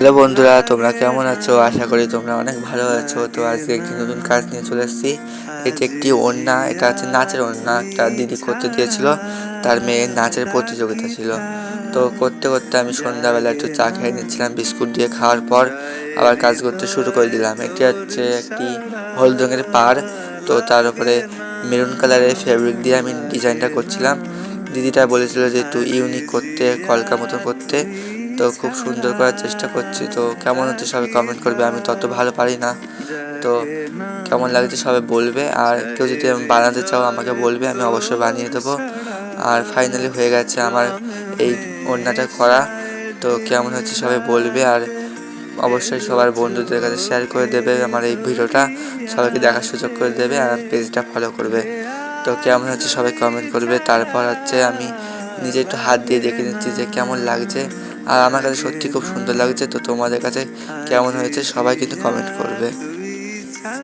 Hello বন্ধুরা, তোমরা কেমন আছো? আশা করি তোমরা অনেক ভালো আছো। তো আজকে একটি নতুন কাজ নিয়ে চলে এসেছি। এটি একটি ওড়না, এটা হচ্ছে নাচের ওড়না। একটা দিদি করতে দিয়েছিল, তার মেয়ের নাচের প্রতিযোগিতা ছিল। তো করতে করতে আমি সন্ধ্যাবেলা একটু চা খেয়ে নিচ্ছিলাম, বিস্কুট দিয়ে খাওয়ার পর আবার কাজ করতে শুরু করে দিলাম। এটি হচ্ছে একটি হলুদ রঙের পাড়, তো তার উপরে মেরুন কালারের ফেব্রিক দিয়ে আমি ডিজাইনটা করছিলাম। দিদিটা বলেছিল যে একটু ইউনিক করতে, কলকা মতো করতে। তো খুব সুন্দর করার চেষ্টা করছি। তো কেমন হচ্ছে সবাই কমেন্ট করবে, আমি তত ভালো পারি না। তো কেমন লাগছে সবাই বলবে, আর কেউ যদি বানাতে চাও আমাকে বলবে, আমি অবশ্যই বানিয়ে দেবো। আর ফাইনালি হয়ে গেছে আমার এই ওড়নাটা করা। তো কেমন হচ্ছে সবাই বলবে, আর অবশ্যই সবার বন্ধুদের কাছে শেয়ার করে দেবে আমার এই ভিডিওটা, সবাইকে দেখার সুযোগ করে দেবে, আর পেজটা ফলো করবে। তো কেমন হচ্ছে সবাই কমেন্ট করবে। তারপর হচ্ছে আমি নিজে একটু হাত দিয়ে দেখে নিচ্ছি যে কেমন লাগছে, আর আমার কাছে সত্যি খুব সুন্দর লাগছে। তো তোমাদের কাছে কেমন হয়েছে সবাই কিন্তু কমেন্ট করবে।